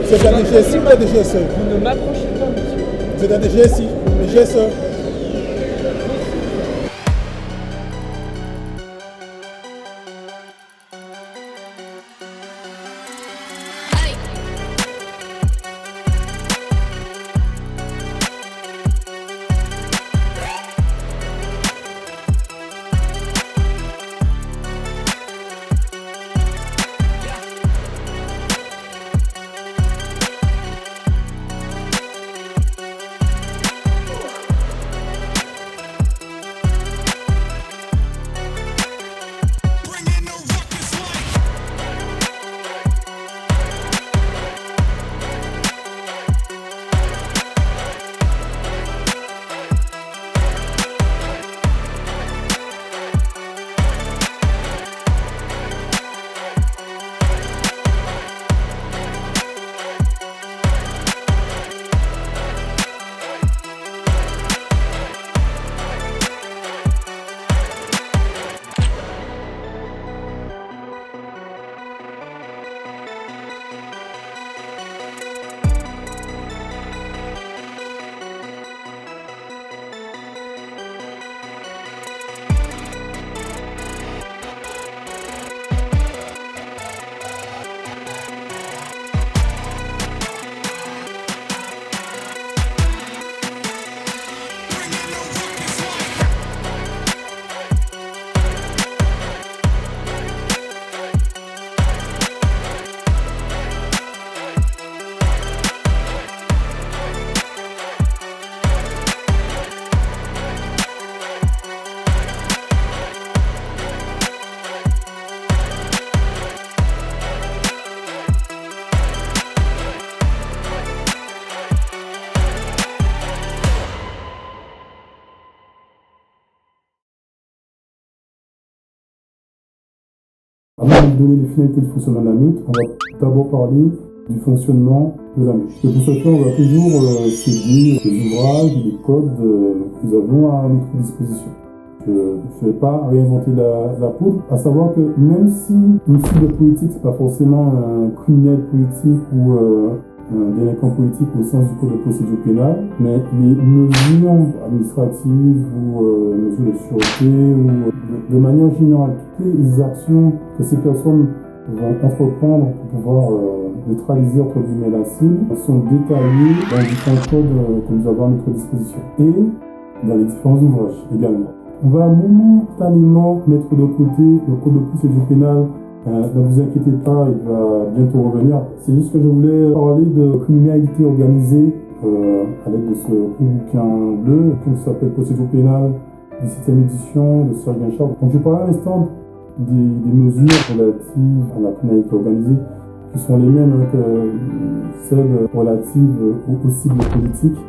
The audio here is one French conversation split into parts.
C'est un DGSI ou un DGSE? Vous ne m'approchez pas, monsieur. C'est un DGSI, DGSE. Avant de donner les finalités du fonctionnement de la meute, on va d'abord parler du fonctionnement de la meute. Et pour ce faire, on va toujours séduire les ouvrages et les codes que nous avons à notre disposition. Je ne vais pas réinventer la poudre, à savoir que même si une cible politique, c'est pas forcément un criminel politique ou un délinquant politique au sens du code de procédure pénale, mais les mesures administratives ou mesures de sûreté ou de manière générale, toutes les actions que ces personnes vont entreprendre pour pouvoir neutraliser entre guillemets la cible sont détaillées dans les différents codes que nous avons à notre disposition et dans les différents ouvrages également. On va momentanément mettre de côté le code de procédure pénale. Ne vous inquiétez pas, il va bientôt revenir. C'est juste que je voulais parler de criminalité organisée à l'aide de ce bouquin bleu qui s'appelle Procédure pénale, 17e édition de Serge Charles. Donc je parle à l'instant des mesures relatives à la criminalité organisée qui sont les mêmes que celles relatives aux cibles politiques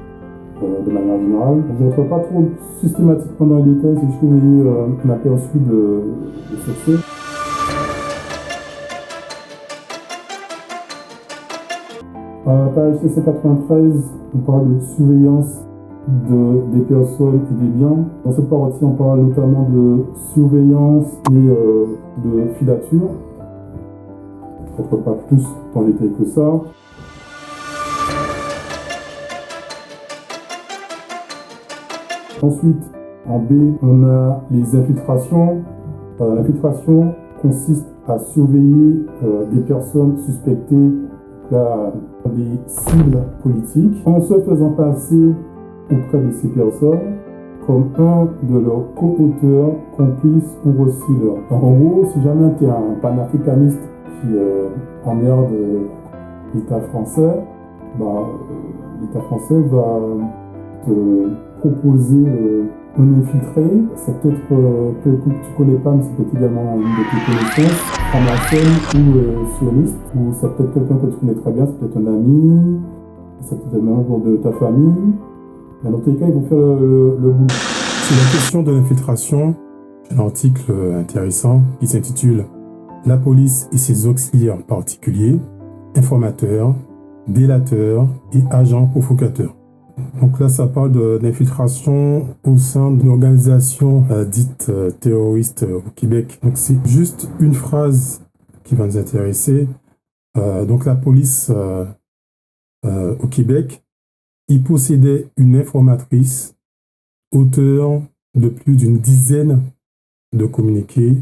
de manière générale. Je ne rentre pas trop systématiquement dans les détails, c'est juste que vous ayez un aperçu de ce que c'est. À la page 793, on parle de surveillance des personnes et des biens. Dans cette partie, on parle notamment de surveillance et de filature. Je ne rentre pas plus dans les détails que ça. Ensuite, en B, on a les infiltrations. L'infiltration consiste à surveiller des personnes suspectées des cibles politiques en se faisant passer auprès de ces personnes comme un de leurs co-auteurs, complices ou recycleurs. En gros, si jamais tu es un panafricaniste qui emmerde l'État français, l'État français va te proposer un infiltré. C'est peut-être quelqu'un que tu connais pas, mais c'est peut-être également une de tes connaissances, franc-maçonne ou sioniste, ou c'est peut-être quelqu'un que tu connais très bien, c'est peut-être un ami, c'est peut-être un membre de ta famille. Mais dans tous les cas, ils vont faire le boulot. Sur la question de l'infiltration, j'ai un article intéressant qui s'intitule « La police et ses auxiliaires particuliers, informateurs, délateurs et agents provocateurs ». Donc là, ça parle d'infiltration au sein d'une organisation dite terroriste au Québec. Donc c'est juste une phrase qui va nous intéresser. Donc la police au Québec. Il possédait une informatrice, auteur de plus d'une dizaine de communiqués,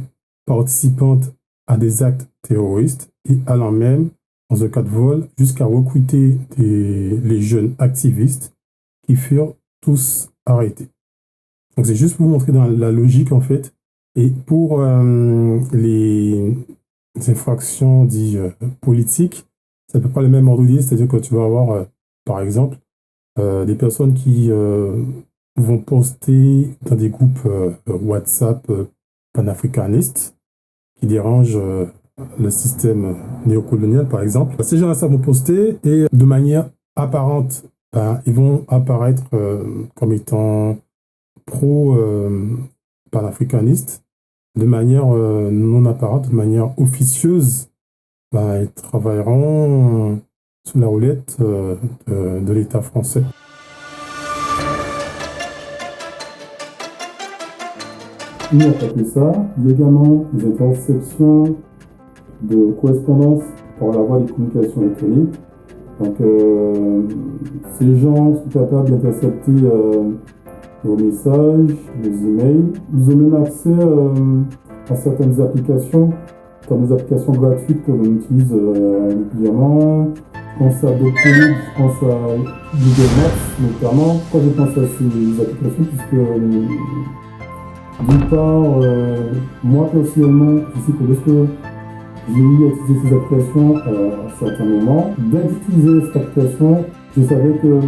participante à des actes terroristes et allant même, dans un cas de vol, jusqu'à recruter les jeunes activistes qui furent tous arrêtés. Donc c'est juste pour vous montrer dans la logique en fait. Et pour les infractions dites politiques, c'est à peu près le même ordre d'idée, c'est-à-dire que tu vas avoir, par exemple, des personnes qui vont poster dans des groupes WhatsApp panafricanistes qui dérangent le système néocolonial, par exemple. Ces gens-là, ça vont poster et de manière apparente, ils vont apparaître comme étant pro-panafricanistes. De manière non apparente, de manière officieuse, ils travailleront sous la houlette de l'État français. Il n'y a pas que ça, il y a également des interceptions de correspondance par la voie des communications électroniques. Donc, ces gens sont capables d'intercepter vos messages, vos emails. Ils ont même accès à certaines applications, comme des applications gratuites que l'on utilise régulièrement. Je pense à Doctolib, je pense à Google Maps notamment. Pourquoi je pense à ces applications? Puisque d'une part, moi personnellement, je sais que lorsque j'ai eu à utiliser ces applications à certains moments, dès que j'utilisais cette application, je savais que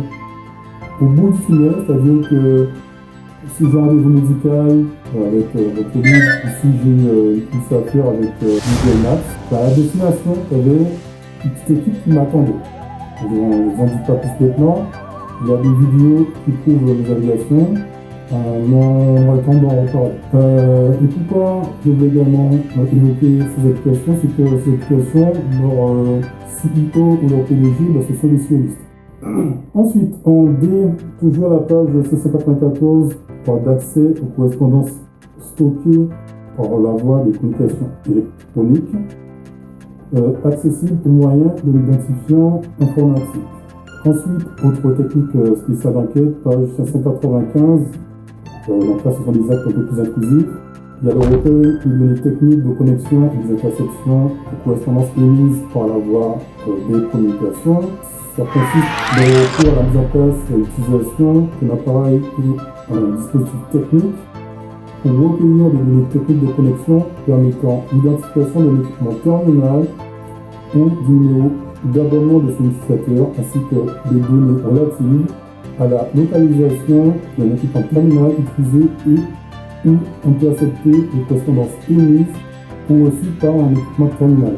au bout du tunnel, c'est-à-dire que si j'ai un rendez-vous médical avec votre livre, ou si j'ai une chose à faire avec Google Maps, à la destination, il y avait une petite équipe qui m'attendait. Je n'en dis pas plus maintenant. Il y a des vidéos qui prouvent mes navigations. On va attendre d'en reparler. Et pourquoi je vais également évoquer ces applications, c'est que ces applications, leur CEO ou leur PDG, ce sont des sionistes. Ensuite, en D, toujours à la page C194, parle d'accès aux correspondances stockées par la voie des communications électroniques, accessibles au moyen de l'identifiant informatique. Ensuite, autre technique spéciale d'enquête, page 595, donc là ce sont des actes un peu plus inclusifs. Il y a le recueil des données techniques de connexion et des interceptions de correspondances émises par la voie des communications. Ça consiste dans le recours à la mise en place et à l'utilisation d'un appareil et un dispositif technique pour recueillir des données techniques de connexion permettant l'identification d'un équipement terminal ou du numéro d'abonnement de son utilisateur ainsi que des données relatives à la localisation d'un équipement terminal utilisé et ou intercepter les correspondances émises ou reçues par un équipement terminal.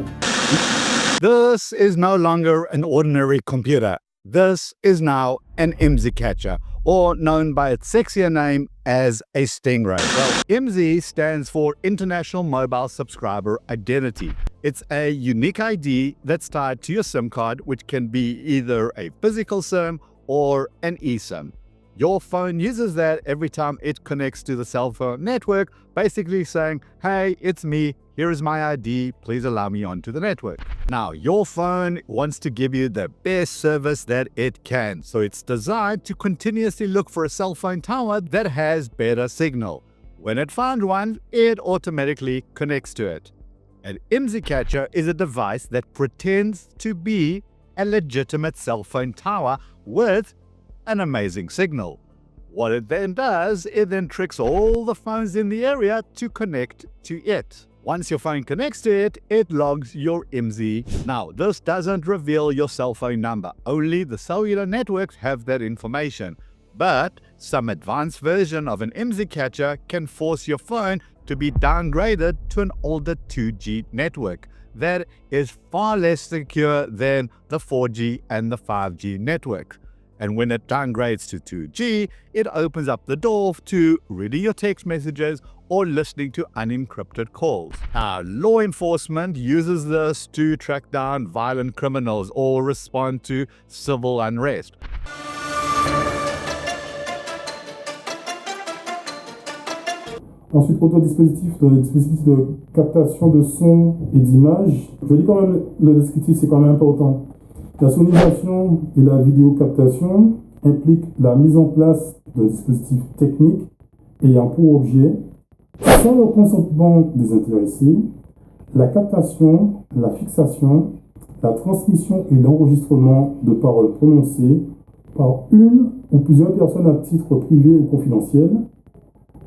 This is no longer an ordinary computer. This is now an IMSI catcher, or known by its sexier name as a Stingray. Well, IMSI stands for International Mobile Subscriber Identity. It's a unique ID that's tied to your SIM card, which can be either a physical SIM or an eSIM. Your phone uses that every time it connects to the cell phone network, basically saying, hey, it's me, here is my ID, please allow me onto the network. Now, your phone wants to give you the best service that it can, so it's designed to continuously look for a cell phone tower that has better signal. When it finds one, it automatically connects to it. An IMSI catcher is a device that pretends to be a legitimate cell phone tower with an amazing signal. What it then does, it then tricks all the phones in the area to connect to it. Once your phone connects to it, it logs your IMSI. Now, this doesn't reveal your cell phone number. Only the cellular networks have that information. But some advanced version of an IMSI catcher can force your phone to be downgraded to an older 2G network that is far less secure than the 4G and the 5G networks. And when it downgrades to 2G, it opens up the door to reading your text messages or listening to unencrypted calls. Now, law enforcement uses this to track down violent criminals or respond to civil unrest. Ensuite, autre dispositif, dans les dispositifs de captation de son et d'image. Je dis quand même, le descriptif, c'est quand même important. La sonorisation et la vidéocaptation impliquent la mise en place d'un dispositif technique ayant pour objet, sans le consentement des intéressés, la captation, la fixation, la transmission et l'enregistrement de paroles prononcées par une ou plusieurs personnes à titre privé ou confidentiel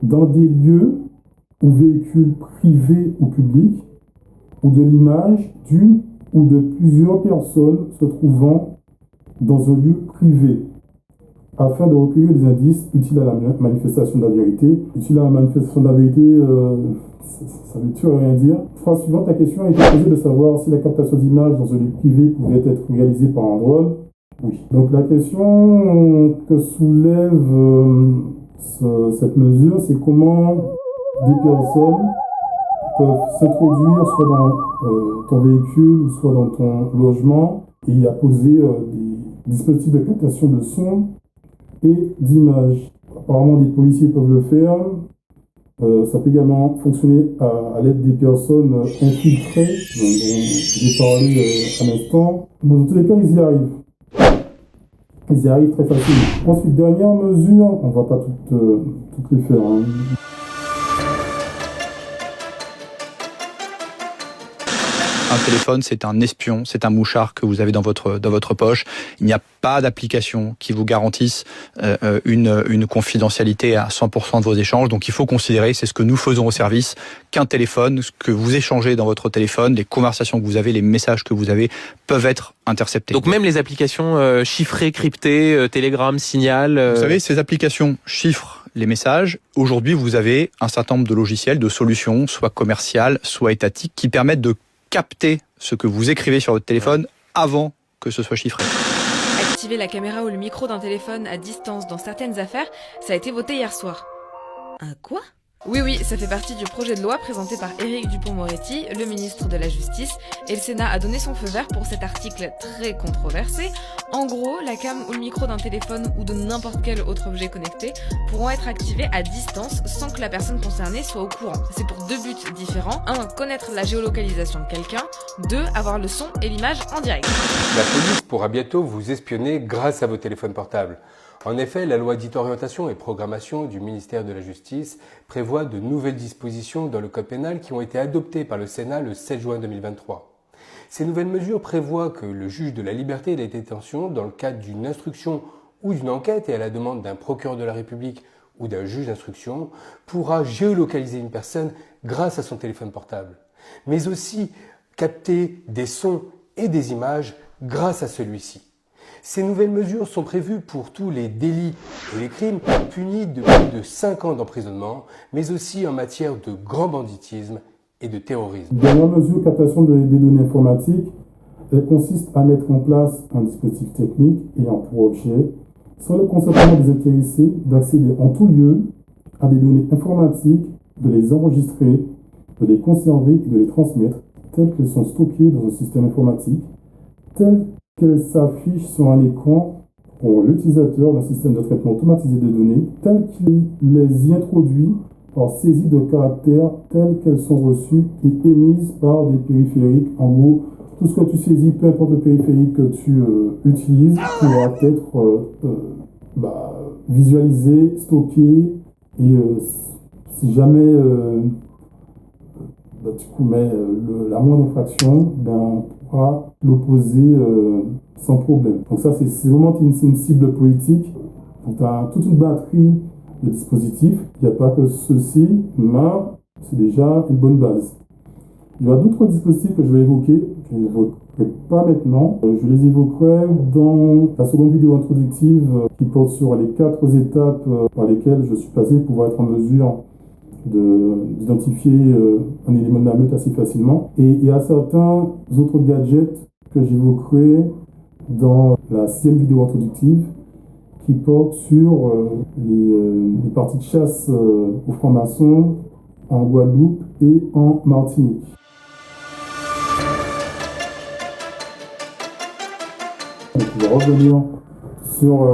dans des lieux ou véhicules privés ou publics ou de l'image d'une ou de plusieurs personnes se trouvant dans un lieu privé afin de recueillir des indices utiles à la manifestation de la vérité. Utile à la manifestation de la vérité, ça veut tout rien dire. Phrase suivante, la question a été posée de savoir si la captation d'image dans un lieu privé pouvait être réalisée par un drone. Oui. Donc la question que soulève cette mesure, c'est comment des personnes peuvent s'introduire soit dans ton véhicule, soit dans ton logement, et apposer des dispositifs de captation de son et d'image. Apparemment, des policiers peuvent le faire. Ça peut également fonctionner à l'aide des personnes infiltrées, dont j'ai parlé à l'instant. Dans tous les cas, ils y arrivent. Ils y arrivent très facilement. Ensuite, dernière mesure, on ne va pas toutes les faire. Hein. Un téléphone, c'est un espion, c'est un mouchard que vous avez dans votre poche. Il n'y a pas d'application qui vous garantisse une confidentialité à 100% de vos échanges. Donc il faut considérer, c'est ce que nous faisons au service, qu'un téléphone, ce que vous échangez dans votre téléphone, les conversations que vous avez, les messages que vous avez, peuvent être interceptés. Donc même les applications chiffrées, cryptées, Telegram, Signal... Vous savez, ces applications chiffrent les messages. Aujourd'hui, vous avez un certain nombre de logiciels, de solutions, soit commerciales, soit étatiques, qui permettent de capter ce que vous écrivez sur votre téléphone avant que ce soit chiffré. Activer la caméra ou le micro d'un téléphone à distance dans certaines affaires, ça a été voté hier soir. Un quoi ? Oui, ça fait partie du projet de loi présenté par Éric Dupond-Moretti, le ministre de la Justice, et le Sénat a donné son feu vert pour cet article très controversé. En gros, la cam ou le micro d'un téléphone ou de n'importe quel autre objet connecté pourront être activés à distance sans que la personne concernée soit au courant. C'est pour deux buts différents. 1. Connaître la géolocalisation de quelqu'un. 2. Avoir le son et l'image en direct. La police pourra bientôt vous espionner grâce à vos téléphones portables. En effet, la loi dite orientation et programmation du ministère de la Justice prévoit de nouvelles dispositions dans le code pénal qui ont été adoptées par le Sénat le 7 juin 2023. Ces nouvelles mesures prévoient que le juge de la liberté et de la détention, dans le cadre d'une instruction ou d'une enquête et à la demande d'un procureur de la République ou d'un juge d'instruction, pourra géolocaliser une personne grâce à son téléphone portable, mais aussi capter des sons et des images grâce à celui-ci. Ces nouvelles mesures sont prévues pour tous les délits et les crimes punis de plus de 5 ans d'emprisonnement, mais aussi en matière de grand banditisme et de terrorisme. Dernière mesure, captation des données informatiques, elle consiste à mettre en place un dispositif technique ayant pour objet, sans le consentement des intéressés, d'accéder en tout lieu à des données informatiques, de les enregistrer, de les conserver et de les transmettre telles qu'elles sont stockées dans un système informatique, telles qu'elles s'affichent sur un écran pour l'utilisateur d'un système de traitement automatisé des données, tel qu'il les y introduit par saisie de caractères telles qu'elles sont reçues et émises par des périphériques. En gros, tout ce que tu saisis, peu importe le périphérique que tu utilises, pourra être visualisé, stocké, et si jamais tu commets la moindre infraction, on pourra l'opposer sans problème. Donc ça, c'est vraiment une cible politique. Donc tu as toute une batterie de dispositifs. Il n'y a pas que ceci, mais c'est déjà une bonne base. Il y aura d'autres dispositifs que je vais évoquer. Je ne les évoquerai pas maintenant. Je les évoquerai dans la seconde vidéo introductive qui porte sur les 4 étapes par lesquelles je suis passé pour pouvoir être en mesure d'identifier un élément de la meute assez facilement. Et il y a certains autres gadgets que j'évoquerai dans la 6e vidéo introductive qui porte sur les parties de chasse aux francs-maçons en Guadeloupe et en Martinique. Donc, je vais revenir sur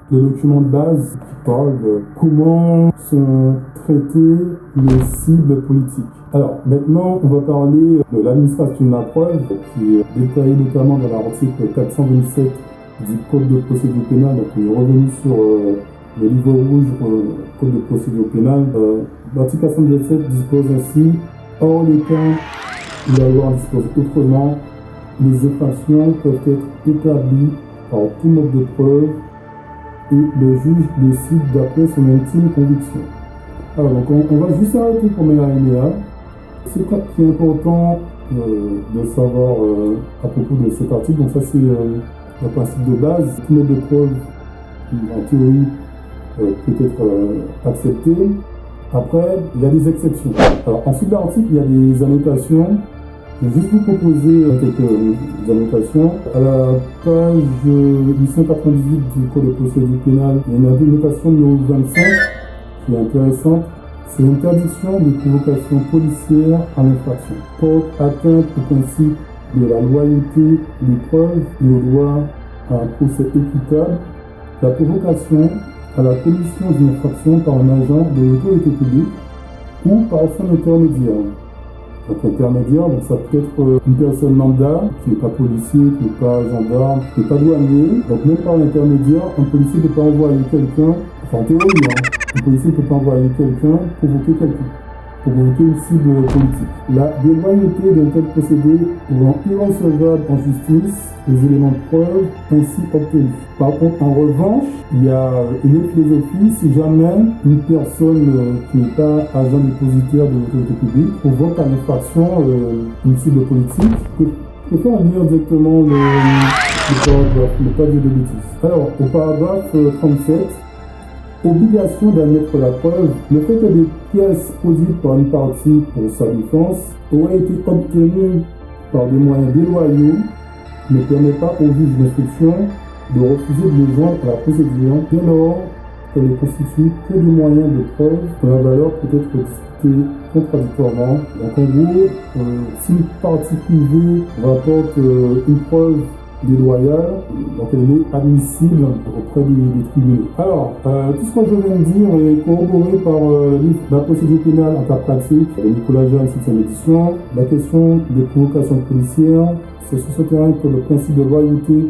les documents de base qui parlent de comment sont traitées les cibles politiques. Alors maintenant, on va parler de l'administration de la preuve qui est détaillée notamment dans l'article 427 du Code de procédure pénale. Donc on est revenu sur le livre rouge Code de procédure pénale. L'article 427 dispose ainsi: hors les cas où la loi en dispose autrement, les infractions peuvent être établies par tout mode de preuve et le juge décide d'après son intime conviction. Alors donc on va juste arrêter pour mes alinéas. Ce qui est important de savoir à propos de cet article, donc ça c'est le principe de base. Tout mode de preuve en théorie peut être accepté. Après, il y a des exceptions. Alors ensuite de l'article, il y a des annotations. Je vais juste vous proposer quelques annotations. À la page 898 du Code de procédure pénale, il y a une annotation numéro 25 qui est intéressante. C'est l'interdiction de provocation policière en infraction. Porte atteinte au principe de la loyauté des preuves et au droit à un procès équitable. La provocation à la commission d'une infraction par un agent de l'autorité publique ou par son intermédiaire. Donc intermédiaire, donc ça peut être une personne lambda qui n'est pas policier, qui n'est pas gendarme, qui n'est pas douanier. Donc même par l'intermédiaire, un policier ne peut pas envoyer quelqu'un, enfin en théorie, un policier ne peut pas envoyer quelqu'un provoquer quelqu'un, provoquer une cible politique. La déloyauté d'un tel procédé rend irrecevable en justice les éléments de preuve ainsi obtenus. Par contre, en revanche, il y a une autre philosophie: si jamais une personne qui n'est pas agent dépositaire de l'autorité publique provoque en infraction une cible politique, je préfère lire directement le paragraphe, ne pas dire de bêtises. Alors, au paragraphe 37, obligation d'admettre la preuve. Le fait que des pièces produites par une partie pour sa défense auraient été obtenues par des moyens déloyaux ne permet pas au juge d'instruction de refuser de les joindre à la procédure dès lors qu'elle ne constitue que des moyens de preuve dont la valeur peut être discutée contradictoirement. Donc en gros, si une partie privée rapporte une preuve déloyale, donc elle est admissible auprès des tribunaux. Alors, tout ce que je viens de dire est corroboré par le livre La procédure pénale en cas pratique de Nicolas Jeanne, 7e édition. La question des provocations policières, c'est sur ce terrain que le principe de loyauté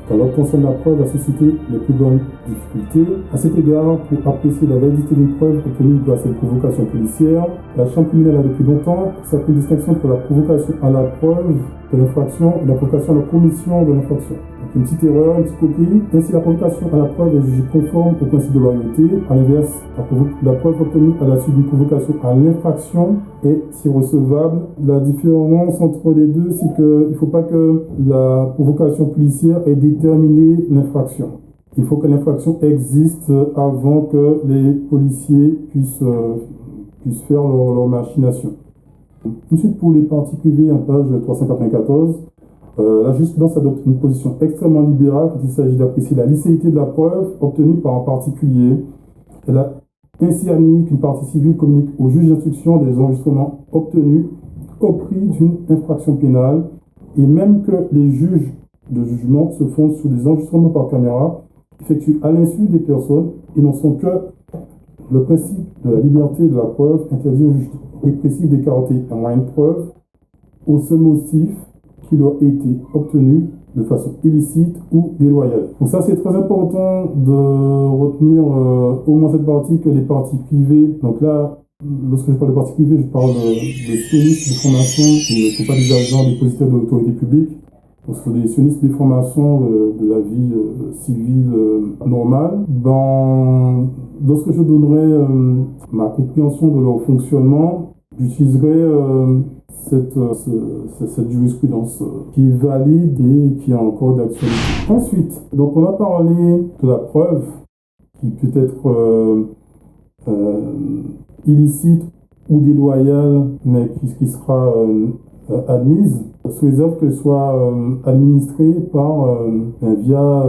dans l'obtention de la preuve a suscité les plus grandes difficultés. À cet égard, pour apprécier la validité d'une preuve obtenue grâce à une provocation policière, la Chambre criminelle a depuis longtemps fait une distinction entre la provocation à la preuve de l'infraction et la provocation à la commission de l'infraction. Donc une petite erreur, une petite coquille. Ainsi, la provocation à la preuve est jugée conforme au principe de loyauté. À l'inverse, la preuve obtenue à la suite d'une provocation à l'infraction est irrecevable. La différence entre les deux, c'est qu'il ne faut pas que la provocation policière ait déterminé l'infraction. Il faut que l'infraction existe avant que les policiers puissent faire leur machination. Ensuite, pour les parties privées, en page 394, la jurisprudence adopte une position extrêmement libérale quand il s'agit d'apprécier la licéité de la preuve obtenue par un particulier. Elle a ainsi admis qu'une partie civile communique au juge d'instruction des enregistrements obtenus au prix d'une infraction pénale, et même que les juges de jugement se fondent sur des enregistrements par caméra effectués à l'insu des personnes et n'en sont que le principe de la liberté de la preuve interdit au juge répressif d'écarter un moyen de preuve au seul motif qu'il a été obtenu de façon illicite ou déloyale. Donc ça, c'est très important de retenir au moins cette partie, que les parties privées, donc là, lorsque je parle de parties privées, je parle de sionistes de formation qui ne sont pas des agents dépositaires de l'autorité publique. Donc ce sont des sionistes des formations de la vie civile normale. Lorsque je donnerai ma compréhension de leur fonctionnement, j'utiliserai cette jurisprudence qui est valide et qui est encore d'actualité. Ensuite, donc on a parlé de la preuve qui peut être illicite ou déloyale, mais qui sera admise, sous réserve qu'elle soit administrée via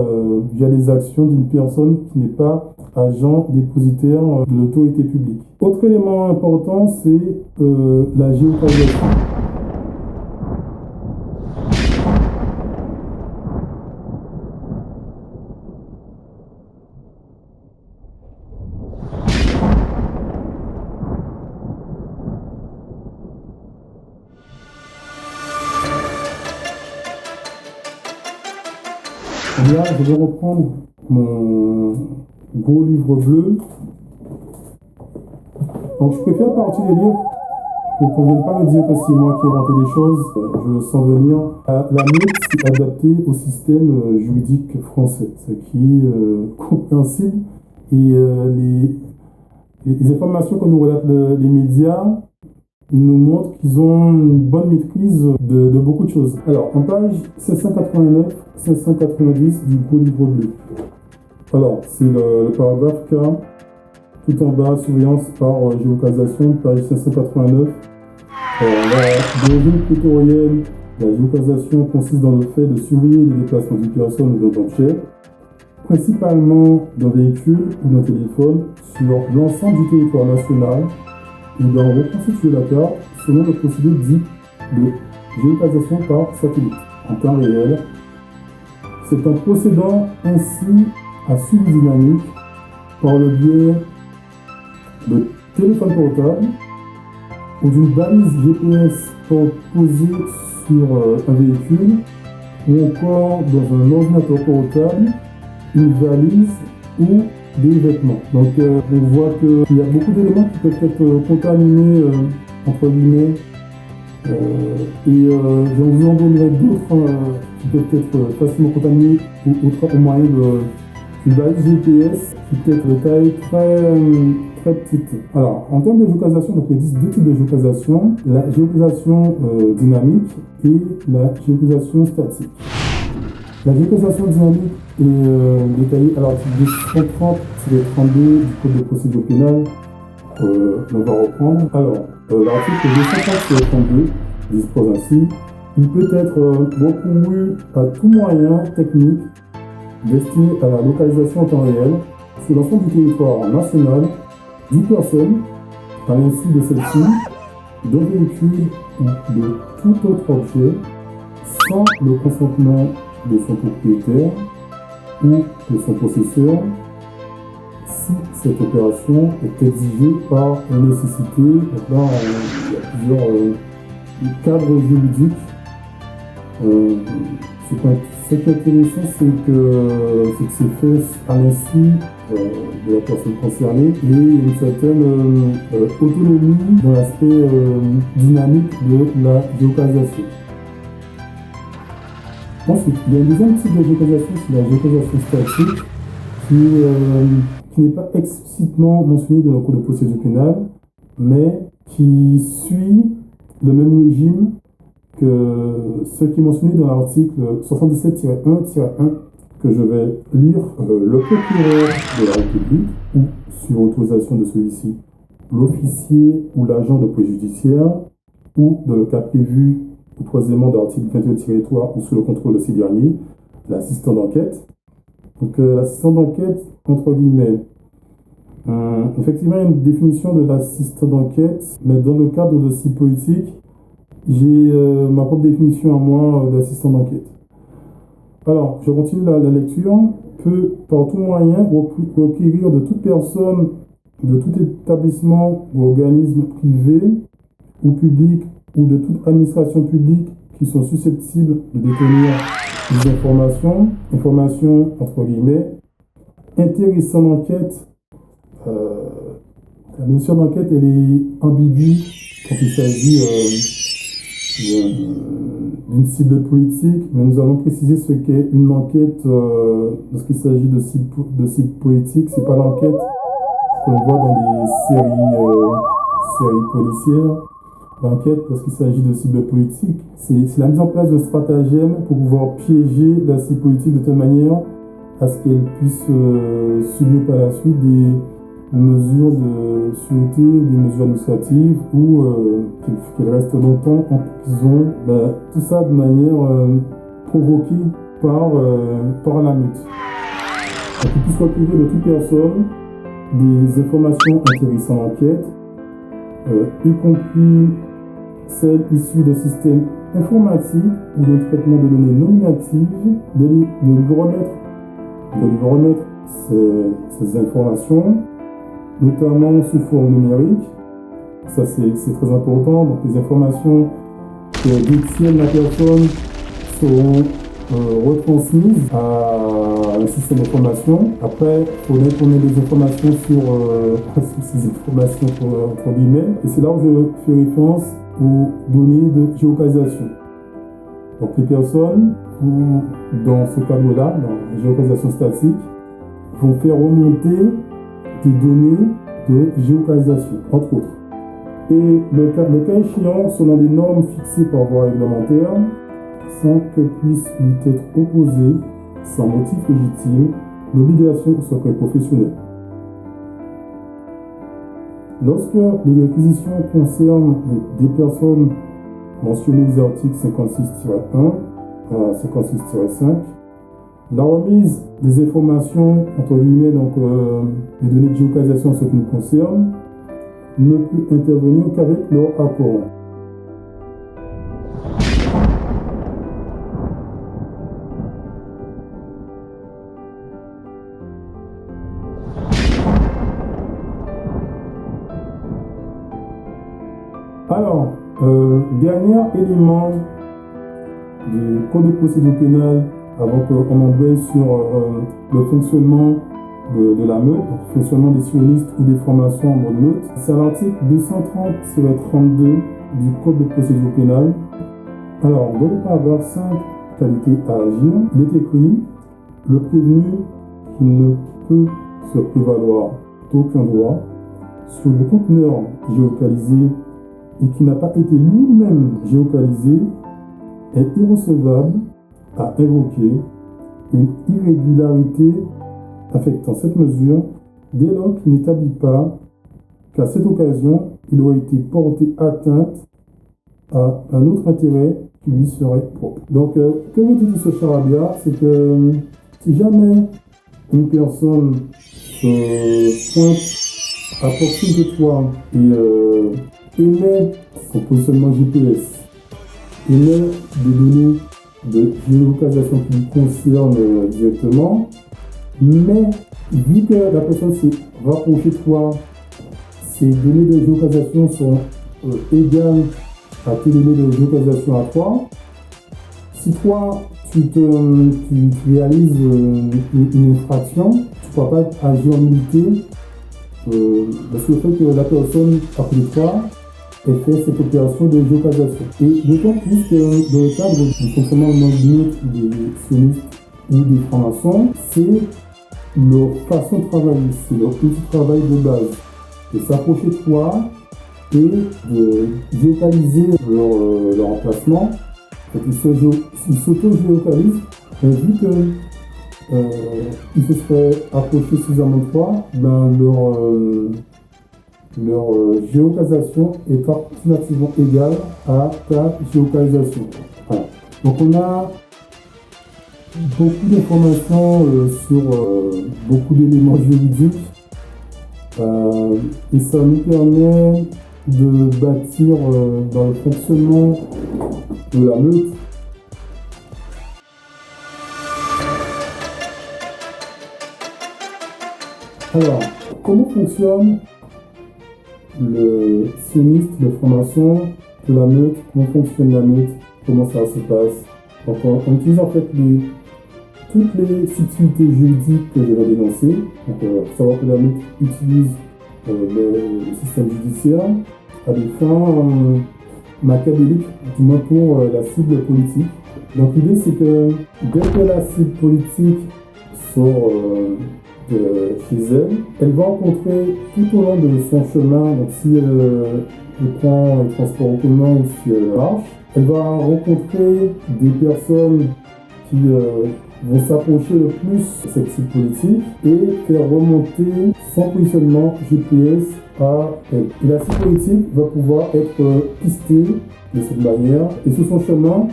les actions d'une personne qui n'est pas agent dépositaire de l'autorité publique. Autre élément important, c'est la géolocalisation. Là, je vais reprendre mon gros livre bleu. Donc, je préfère partir des livres pour qu'on ne vienne pas me dire que c'est moi qui ai inventé des choses. Je le sens venir. La meute, c'est adapté au système juridique français, ce qui est compréhensible. Et les informations que nous relatent les médias nous montrent qu'ils ont une bonne maîtrise de beaucoup de choses. Alors, en page 589-590 du gros livre bleu. Alors, c'est le paragraphe K, tout en bas, surveillance par géolocalisation, page 589. D'origine tutorielle, la géolocalisation consiste dans le fait de surveiller les déplacements d'une personne ou d'un objet, principalement d'un véhicule ou d'un téléphone, sur l'ensemble du territoire national et d'en reconstituer la carte selon le procédé dit de géolocalisation par satellite en temps réel. C'est en procédant ainsi à suivi dynamique par le biais de téléphone portable ou d'une balise GPS posée sur un véhicule ou encore dans un ordinateur portable, une valise ou des vêtements. Donc on voit qu'il y a beaucoup d'éléments qui peuvent être contaminés entre guillemets et je vous en donnerai d'autres qui peuvent être facilement contaminés au moyen d'une balise GPS qui peut être de taille très petite. Alors, en termes de géolocalisation, donc, il existe deux types de géolocalisation, la géolocalisation dynamique et la géolocalisation statique. La géolocalisation dynamique est détaillée à l'article 230-32 du Code de procédure pénale. On va reprendre. Alors, l'article 230-32 dispose ainsi: il peut être recouru à tout moyen technique destiné à la localisation en temps réel sur l'ensemble du territoire national d'une personne, à l'insu de celle-ci, d'un véhicule ou de tout autre objet, sans le consentement de son propriétaire ou de son possesseur, si cette opération est exigée par une nécessité. Donc là, il y a plusieurs cadres juridiques. Ce qui est intéressant, c'est que c'est fait à l'insu de la personne concernée et une certaine autonomie dans l'aspect dynamique de la géolocalisation. Ensuite, il y a un deuxième type de géolocalisation, c'est la géolocalisation statique, qui n'est pas explicitement mentionnée dans le Code de procédure pénale, mais qui suit le même régime que ce qui est mentionné dans l'article 77-1-1 que je vais lire. Le procureur de la République, ou sur autorisation de celui-ci, l'officier ou l'agent de police judiciaire, ou dans le cas prévu au troisièmement de l'article 21-3 ou sous le contrôle de ces derniers, l'assistant d'enquête. Donc l'assistant d'enquête, entre guillemets, effectivement il y a une définition de l'assistant d'enquête, mais dans le cadre de dossier politique, j'ai ma propre définition à moi d'assistant d'enquête. Alors, je continue la lecture. Peut, par tout moyen, requérir de toute personne, de tout établissement ou organisme privé ou public ou de toute administration publique qui sont susceptibles de détenir des informations entre guillemets, intéressant l'enquête. La notion d'enquête, elle est ambiguë quand il s'agit d'une cible politique, mais nous allons préciser ce qu'est une enquête lorsqu'il s'agit de cible politique. C'est pas l'enquête qu'on voit dans des séries policières. L'enquête, lorsqu'il s'agit de cible politique, c'est la mise en place de stratagèmes pour pouvoir piéger la cible politique de telle manière à ce qu'elle puisse subir par la suite des mesures de sûreté ou des mesures administratives ou qu'elle reste longtemps en prison. Tout ça de manière provoquée par la meute. Donc, il puisse recueillir de toute personne des informations intéressant l'enquête, y compris celles issues de systèmes informatiques ou de traitement de données nominatives, de lui remettre ces informations, notamment sous forme numérique. Ça, c'est très important. Donc, les informations que détienne la personne seront retransmises à un système d'information. Après, il faudrait qu'on ait des informations sur ces informations entre guillemets. Et c'est là où je fais référence aux données de géolocalisation. Donc les personnes vont, dans ce cadre-là, dans la géolocalisation statique, vont faire remonter des données de géolocalisation, entre autres. Et le cas échéant, selon des normes fixées par voie réglementaire, sans que puisse lui être opposée, sans motif légitime, l'obligation au secret professionnel. Lorsque les réquisitions concernent des personnes mentionnées aux articles 56-1 à 56-5, la remise des informations, entre guillemets, donc les données de géolocalisation en ce qui nous concerne, ne peut intervenir qu'avec leur accord. Alors, dernier élément du Code de procédure pénale avant qu'on embraye sur le fonctionnement de la meute, donc le fonctionnement des sionistes ou des formations en mode meute, c'est à l'article 230-32 du Code de procédure pénale. Alors, dans le paragraphe 5, qualité à agir, il est écrit « Le prévenu qui ne peut se prévaloir d'aucun droit sur le conteneur géolocalisé et qui n'a pas été lui-même géolocalisé est irrecevable à invoquer une irrégularité affectant cette mesure dès lors qu'il n'établit pas qu'à cette occasion, il aurait été porté atteinte à un autre intérêt qui lui serait propre. Donc, que veut dire ce charabia? C'est que si jamais une personne se pointe à portée de toi et émet son positionnement GPS, émet des données de géolocalisation qui lui concernent directement, mais vu que la personne s'est rapprochée de toi, ces données de géolocalisation sont égales à tes données de géolocalisation à toi, si toi tu réalises une infraction, tu ne pourras pas agir en nullité parce que le fait que la personne à côté de toi ait fait cette opération de géolocalisation. Et d'autant plus que dans le cadre du fonctionnement des sionistes ou des francs-maçons, c'est leur façon de travailler, c'est leur petit travail de base, de s'approcher de toi et de géolocaliser leur emplacement. Ils s'auto-géolocalisent, mais vu qu'ils se seraient approchés suffisamment de toi, ben leur géolocalisation est approximativement égale à ta géolocalisation. Voilà. Donc on a beaucoup d'informations sur beaucoup d'éléments juridiques et ça nous permet de bâtir dans le fonctionnement de la meute Alors, comment fonctionne le sioniste, le franc-maçon de la meute? Comment fonctionne la meute? Comment ça se passe? Donc, on utilise en fait toutes les subtilités juridiques que je vais dénoncer. Donc, il faut savoir que la meute utilise le système judiciaire à des fins machiavéliques, du moins pour la cible politique. Donc, l'idée, c'est que dès que la cible politique sort chez elle, elle va rencontrer tout au long de son chemin, donc si elle prend le transport en commun ou si elle marche, elle va rencontrer des personnes qui vont s'approcher le plus de cette cible politique et faire remonter son positionnement GPS à elle. Et la cible politique va pouvoir être pistée de cette manière et sur son chemin,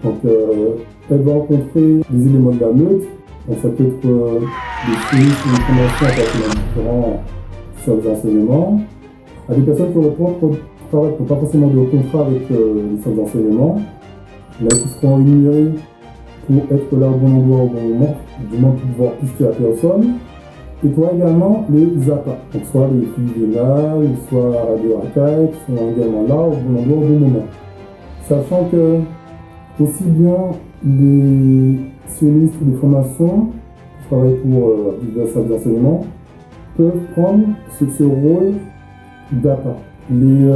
donc, elle va rencontrer des éléments de la meute. Donc ça peut être des sinistres, des informations à partir de différents services d'enseignement, à des personnes qui n'ont pas forcément de contrat avec les services d'enseignement, mais qui seront rémunérés pour être là au bon endroit au bon moment, du moins pour pouvoir pister la personne. Et toi également les appâts, donc soit les filles vénales, soit des racailles qui sont également là au bon endroit au bon moment. Sachant que aussi bien les sionistes ou les formations qui travaillent pour divers services d'enseignement peuvent prendre ce rôle d'appât. Les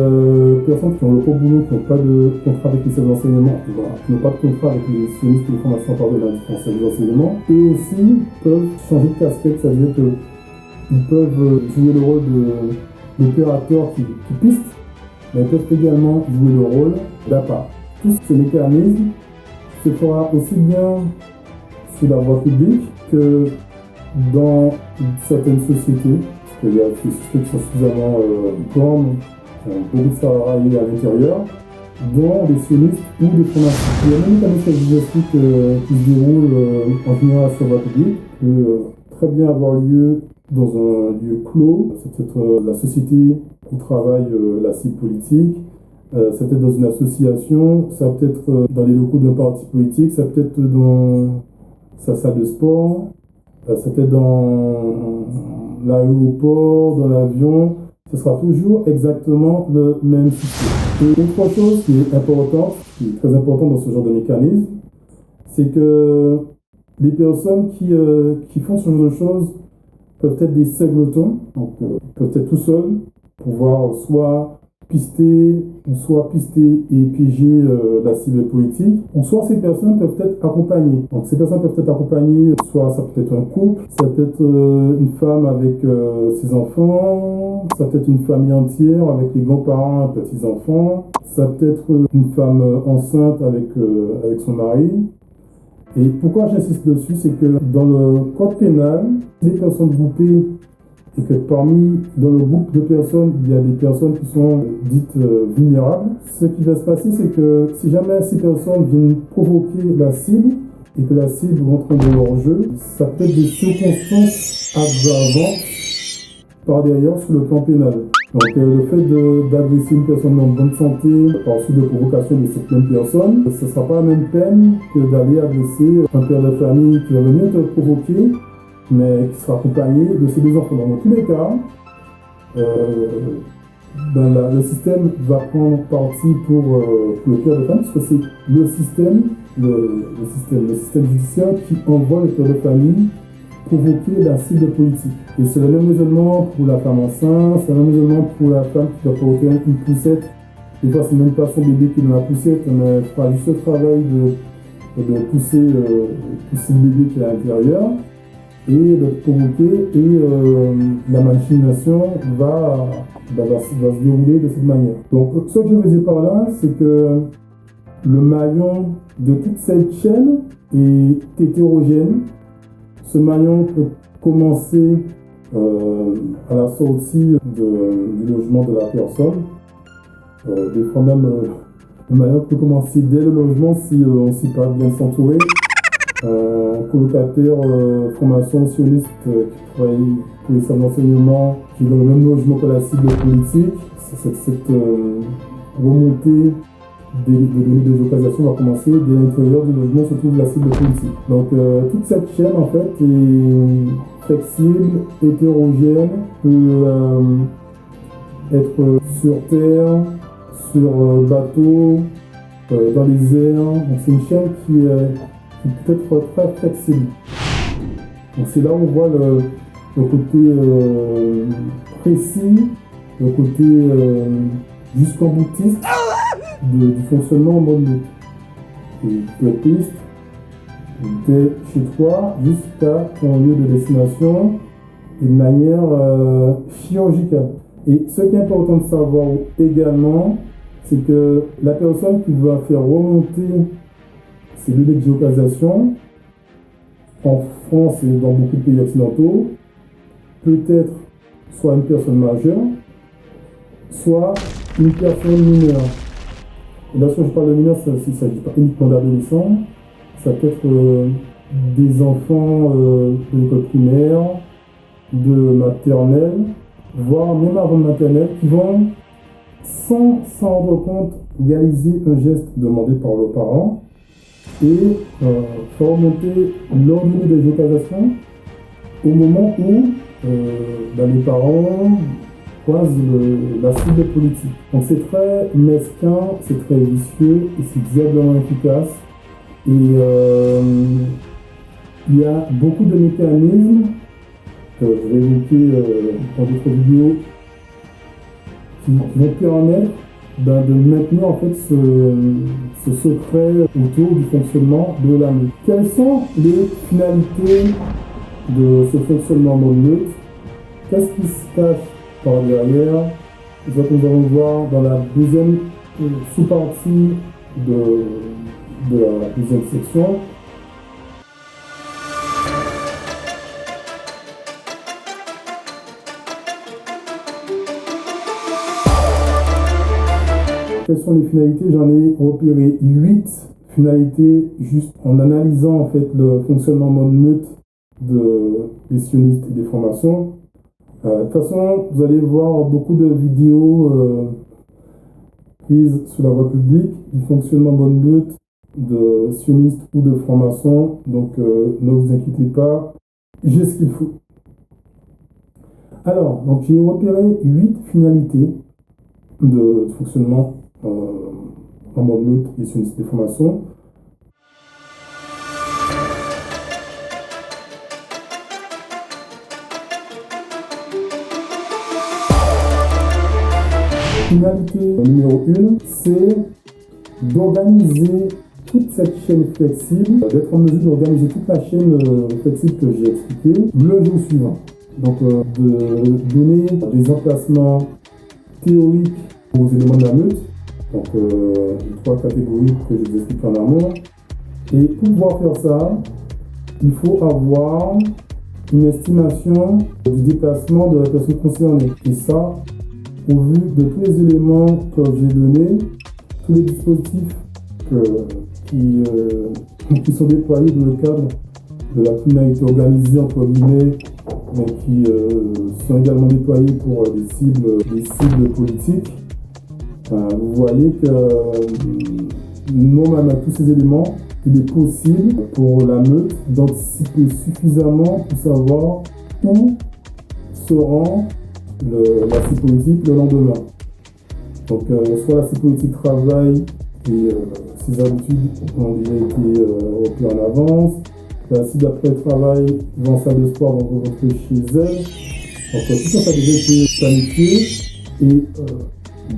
personnes qui ont le gros boulot, qui n'ont pas de contrat avec les services d'enseignement, qui n'ont pas de contrat avec les sionistes ou les formations à part de différents services d'enseignement, eux aussi peuvent changer de casquette, c'est-à-dire qu'ils peuvent jouer le rôle d'opérateur qui piste, mais ils peuvent également jouer le rôle d'appât. Tout ce mécanisme se fera aussi bien sur la voie publique que dans certaines sociétés, parce qu'il y a des sociétés qui sont suffisamment grandes, qui ont beaucoup de salariés à l'intérieur, dont des sionistes ou des formations. Il y a même mécanisme logistique qui se déroule en général sur la voie publique, qui peut très bien avoir lieu dans un lieu clos. C'est peut-être la société où travaille la cible politique, ça peut être dans une association, ça peut être dans les locaux d'un parti politique, ça peut être dans sa salle de sport, ça peut être dans l'aéroport, dans l'avion. Ce sera toujours exactement le même système. Et autre chose qui est importante, qui est très importante dans ce genre de mécanisme, c'est que les personnes qui font ce genre de choses peuvent être des singletons, donc peuvent être tout seuls, pouvoir soit pister et piéger la cible politique, ou soit ces personnes peuvent être accompagnées. Donc ces personnes peuvent être accompagnées, soit ça peut être un couple, ça peut être une femme avec ses enfants, ça peut être une famille entière avec les grands-parents et petits-enfants, ça peut être une femme enceinte avec son mari. Et pourquoi j'insiste dessus, c'est que dans le code pénal, les personnes groupées et que dans le groupe de personnes, il y a des personnes qui sont dites vulnérables. Ce qui va se passer, c'est que si jamais ces personnes viennent provoquer la cible et que la cible rentre dans leur jeu, ça peut être des circonstances aggravantes par derrière sur le plan pénal. Donc le fait d'agresser une personne en bonne santé par suite de provocation de cette même personne, ce ne sera pas la même peine que d'aller agresser un père de famille qui va venir te provoquer, mais qui sera accompagné de ses deux enfants. Dans tous les cas, le système va prendre parti pour le père de famille, parce que c'est le système judiciaire qui envoie le père de famille provoquer la cible politique. Et c'est le même raisonnement pour la femme enceinte, c'est le même raisonnement pour la femme qui va provoquer une poussette. Des fois, c'est même pas son bébé qui est dans la poussette, mais elle fera juste le travail de pousser le bébé qui est à l'intérieur et de provoquer, et la machination va se dérouler de cette manière. Donc, ce que je veux dire par là, c'est que le maillon de toute cette chaîne est hétérogène. Ce maillon peut commencer à la sortie du logement de la personne. Des fois même, le maillon peut commencer dès le logement si on ne sait pas bien s'entourer. Colocataire, formation sioniste qui travaille pour les services d'enseignement, qui est dans le même logement que la cible politique. Cette remontée de données de géolocalisation va commencer dès l'intérieur du logement se trouve la cible politique. Donc toute cette chaîne en fait est flexible, hétérogène, peut être sur terre, sur bateau, dans les airs. Donc c'est une chaîne qui peut être très flexible. Donc c'est là où on voit le côté précis, le côté jusqu'en boutiste du fonctionnement en mode loop. Et de piste dès chez toi jusqu'à ton lieu de destination et de manière chirurgicale. Et ce qui est important de savoir également, c'est que la personne qui va faire remonter ces données de géolocalisation en France et dans beaucoup de pays occidentaux peut être soit une personne majeure, soit une personne mineure. Et lorsque je parle de mineurs, il ne s'agit pas uniquement d'adolescents, ça peut être des enfants de l'école primaire, de maternelle, voire même avant maternelle, qui vont, sans s'en rendre compte, réaliser un geste demandé par leurs parents et faire remonter leur données de géolocalisation au moment où les parents croisent la cible politique. Donc c'est très mesquin, c'est très vicieux et c'est diablement efficace Et il y a beaucoup de mécanismes que je vais évoquer dans d'autres vidéos qui vont permettre de maintenir en fait ce secret autour du fonctionnement de la meute. Quelles sont les finalités de ce fonctionnement en mode meute? Qu'est-ce qui se cache par derrière? C'est ce que nous allons voir dans la deuxième sous-partie de la deuxième section. Quelles sont les finalités? J'en ai repéré 8 finalités juste en analysant en fait le fonctionnement en mode meute des sionistes et des formations. De toute façon, vous allez voir beaucoup de vidéos prises sur la voie publique du fonctionnement en mode meute de sionistes ou de formations. Donc ne vous inquiétez pas, j'ai ce qu'il faut. Alors, donc j'ai repéré 8 finalités de fonctionnement en mode meute et sionistes des formations. Finalité numéro 1, c'est d'organiser toute cette chaîne flexible, d'être en mesure d'organiser toute la chaîne flexible que j'ai expliquée le jour suivant. Donc de donner des emplacements théoriques aux éléments de la meute, donc les 3 catégories que je vous explique en amont. Et pour pouvoir faire ça, il faut avoir une estimation du déplacement de la personne concernée. Et ça, au vu de tous les éléments que j'ai donnés, tous les dispositifs qui sont déployés dans le cadre de la criminalité organisée, entre guillemets, mais qui sont également déployés pour des cibles politiques, vous voyez que normalement, tous ces éléments, il est possible pour la meute d'anticiper suffisamment pour savoir où se rend la cible politique le lendemain. Donc soit la cible politique travaille et ses habitudes ont déjà été repris en avance, la cible après travail va en salle de sport, va rentrer chez elle. Donc tout ça, ça a déjà été planifié et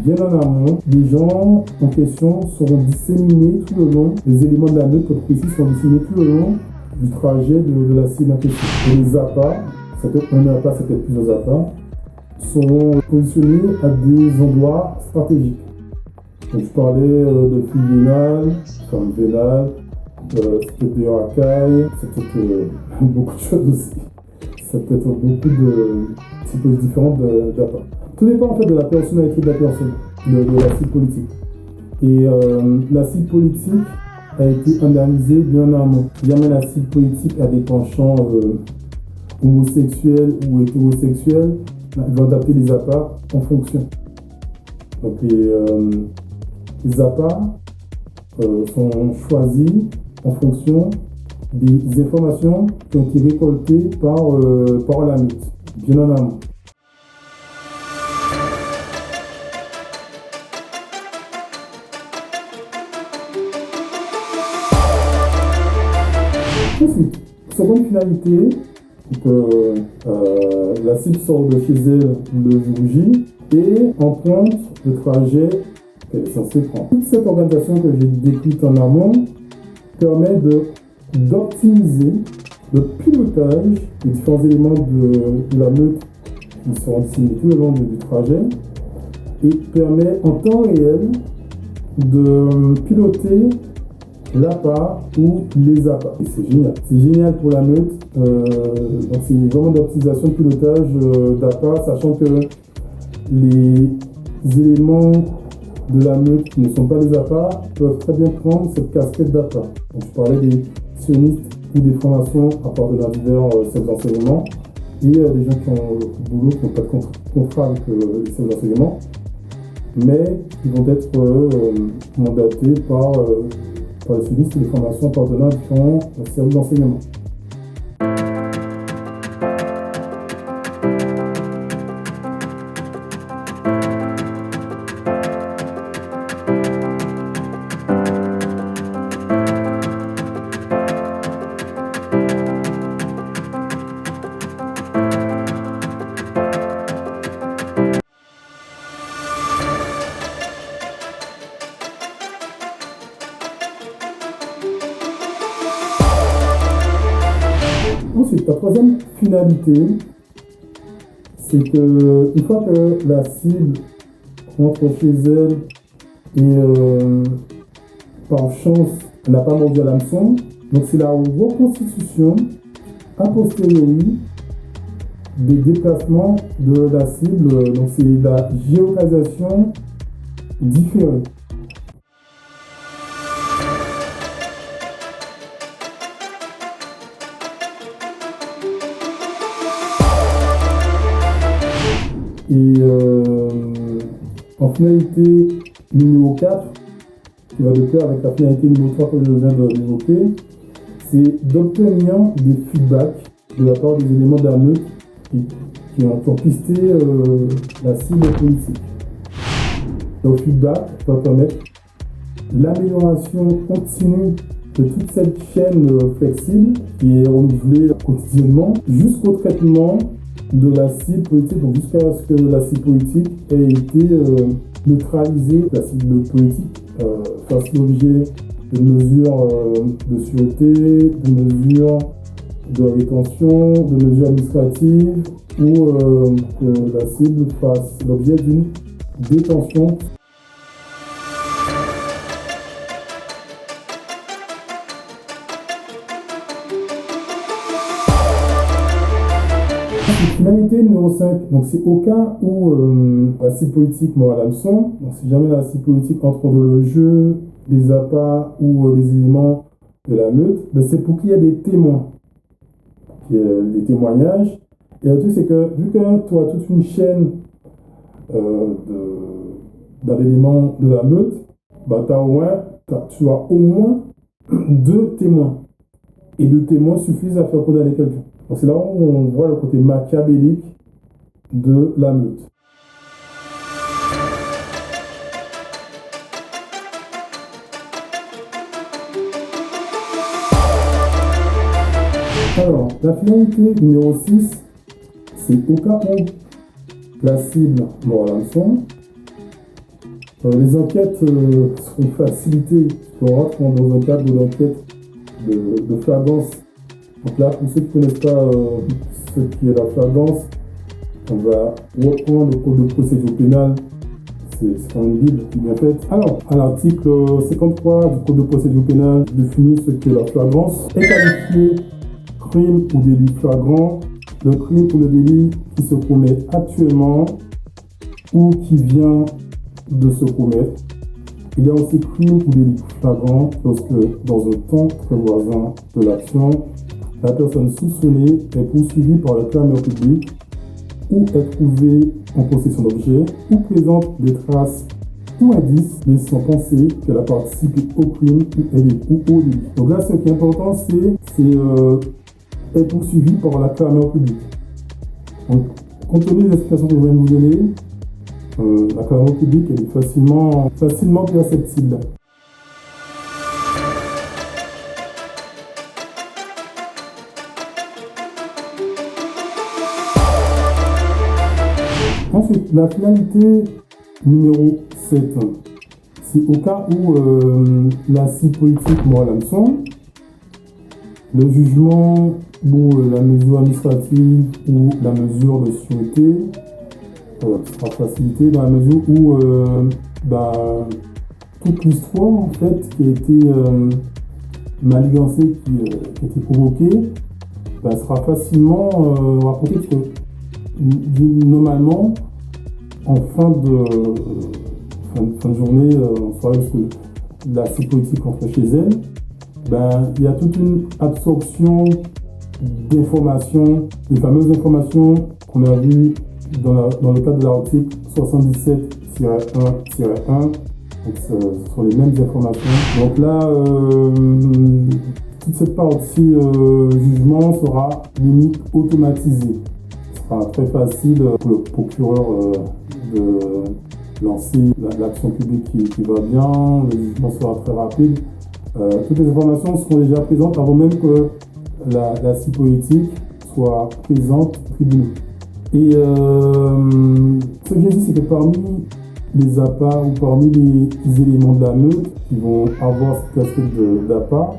bien en amont, les gens en question seront disséminés tout le long, les éléments de la meute comme précis seront disséminés tout le long du trajet de la cible en question. Et les appâts, ça peut être un appât, ça peut être plusieurs appâts, seront positionnés à des endroits stratégiques. Donc, je parlais de fil vénal, forme vénale, c'est peut-être des racailles, c'est peut-être beaucoup de choses aussi. Ça peut être beaucoup de types différents d'appâts. Tout dépend en fait de la personnalité de la personne, de la cible politique. Et la cible politique a été analysée bien en amont. Jamais la cible politique a des penchants homosexuels ou hétérosexuels. Il va adapter les appâts en fonction. Donc les appâts sont choisis en fonction des informations qui ont été récoltées par la meute, bien en amont. Ensuite, seconde finalité, la cible sort de chez elle le jour J et emprunte le trajet qu'elle est censée prendre. Toute cette organisation que j'ai décrite en amont permet d'optimiser le pilotage des différents éléments de la meute qui seront disséminés tout le long du trajet et permet en temps réel de piloter l'appât ou les appâts. Et c'est génial. C'est génial pour la meute. Donc c'est vraiment d'optimisation de pilotage d'appât, sachant que les éléments de la meute qui ne sont pas des appâts peuvent très bien prendre cette casquette d'appât. Donc je parlais des sionistes ou des formations appartenant à divers services d'enseignement et des gens qui ont le boulot, qui n'ont pas de contrat avec les services d'enseignement, mais qui vont être mandatés par les sionistes et les formations appartenant à différents services d'enseignement. la troisième finalité, c'est que une fois que la cible rentre chez elle et par chance, elle n'a pas mordu à l'hameçon, donc c'est la reconstitution a posteriori des déplacements de la cible, donc c'est la géolocalisation différée. Et en finalité numéro 4, qui va de pair avec la finalité numéro 3 que je viens d'évoquer, c'est d'obtenir des feedbacks de la part des éléments de la meute qui ont pisté la cible politique. Le feedback va permettre l'amélioration continue de toute cette chaîne flexible qui est renouvelée quotidiennement jusqu'au traitement de la cible politique, donc jusqu'à ce que la cible politique ait été neutralisée, la cible politique fasse l'objet de mesures de sûreté, de mesures de rétention, de mesures administratives ou que la cible fasse l'objet d'une détention. Finalité numéro 5, donc c'est au cas où la cible politique mord à l'hameçon, donc si jamais la cible politique entre dans le jeu des appâts ou des éléments de la meute, ben c'est pour qu'il y ait des témoins, qu'il y ait des témoignages. Et le truc c'est que vu que tu as toute une chaîne d'éléments de la meute, ben tu as au moins 2 témoins. Et 2 témoins suffisent à faire condamner quelqu'un. Donc c'est là où on voit le côté machiavélique de la meute. Alors, la finalité numéro 6, c'est au cas où la cible mord à l'hameçon. Les enquêtes seront facilitées, on rentre dans un cadre d'enquête de flagrance. Donc là, pour ceux qui ne connaissent pas ce qui est la flagrance, on va reprendre le code de procédure pénale. C'est quand même une bible qui est bien faite. Alors, à l'article 53 du code de procédure pénale, définit ce qu'est la flagrance. Est qualifié crime ou délit flagrant, le crime ou le délit qui se commet actuellement ou qui vient de se commettre. Il y a aussi crime ou délit flagrant lorsque, dans un temps très voisin de l'action, la personne soupçonnée est poursuivie par le clameur public ou est trouvée en possession d'objets ou présente des traces ou indices laissant penser qu'elle a participé au crime ou au délit. Donc là, ce qui est important, c'est est poursuivie par la clameur publique. Donc, compte tenu des explications que je viens de vous donner, la clameur publique elle est facilement perceptible. Ensuite, la finalité numéro 7, c'est au cas où la cible politique mord à l'hameçon, le jugement ou la mesure administrative ou la mesure de sûreté sera facilité dans la mesure où toute l'histoire en fait qui a été manigancée, qui a été provoquée, sera facilement rapportée parce que normalement en fin de journée, en soirée, parce que la cible politique rentre chez elle, il y a toute une absorption d'informations, les fameuses informations qu'on a vues dans le cadre de l'article 77-1-1. Donc, ce sont les mêmes informations. Donc là, toute cette partie jugement sera limite automatisée. Ce sera très facile pour le procureur de lancer l'action publique qui va bien, le jugement sera très rapide. Toutes les informations seront déjà présentes avant même que la cible politique soit présente au tribunal. Et ce que j'ai dit, c'est que parmi les appâts ou parmi les éléments de la meute qui vont avoir cette casquette d'appât,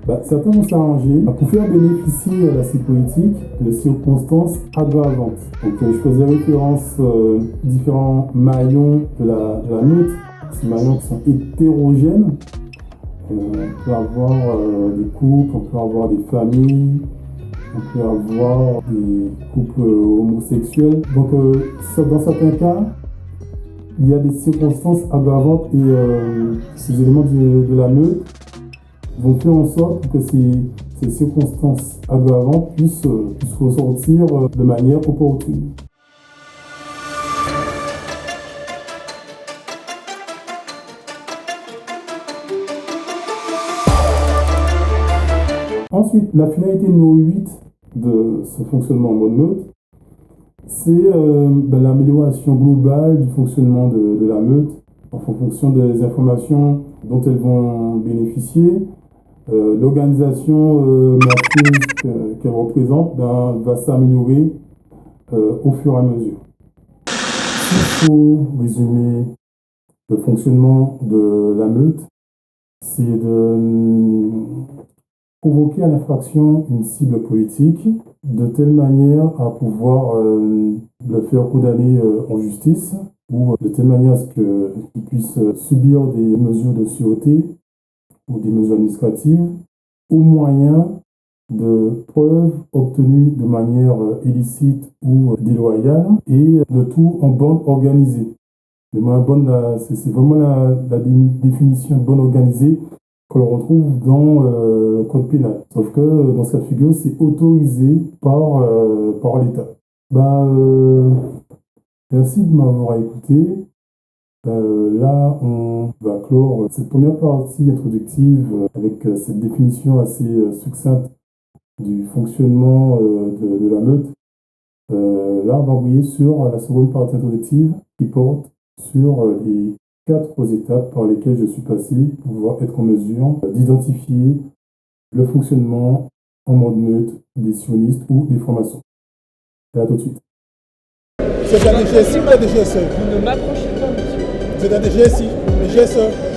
Certains vont s'arranger pour faire bénéficier la politique de circonstances aggravantes. Donc, je faisais référence aux différents maillons de la meute. Ces maillons qui sont hétérogènes. On peut avoir des couples, on peut avoir des familles, on peut avoir des couples homosexuels. Donc, dans certains cas, il y a des circonstances aggravantes et ces éléments de la meute vont faire en sorte que ces circonstances aggravantes puissent ressortir de manière opportune. Ensuite, la finalité numéro 8 de ce fonctionnement en mode meute, c'est l'amélioration globale du fonctionnement de la meute en fonction des informations dont elles vont bénéficier. L'organisation mafieuse qu'elle représente va s'améliorer au fur et à mesure. S'il faut résumer le fonctionnement de la meute, c'est de provoquer à l'infraction une cible politique de telle manière à pouvoir le faire condamner en justice ou de telle manière à ce qu'il puisse subir des mesures de sûreté ou des mesures administratives au moyen de preuves obtenues de manière illicite ou déloyale et de tout en bande organisée. C'est vraiment la définition de bande organisée que l'on retrouve dans le code pénal. Sauf que dans ce cas de figure, c'est autorisé par l'État. Merci de m'avoir écouté. Là, on va clore cette première partie introductive avec cette définition assez succincte du fonctionnement de la meute. Là, on va envoyer sur la seconde partie introductive qui porte sur les 4 étapes par lesquelles je suis passé pour pouvoir être en mesure d'identifier le fonctionnement en mode meute des sionistes ou des francs-maçons. Et à tout de suite. C'est un DGSI ou un DGSE? Vous ne m'approchez pas, monsieur. C'est un DGSI, DGSE.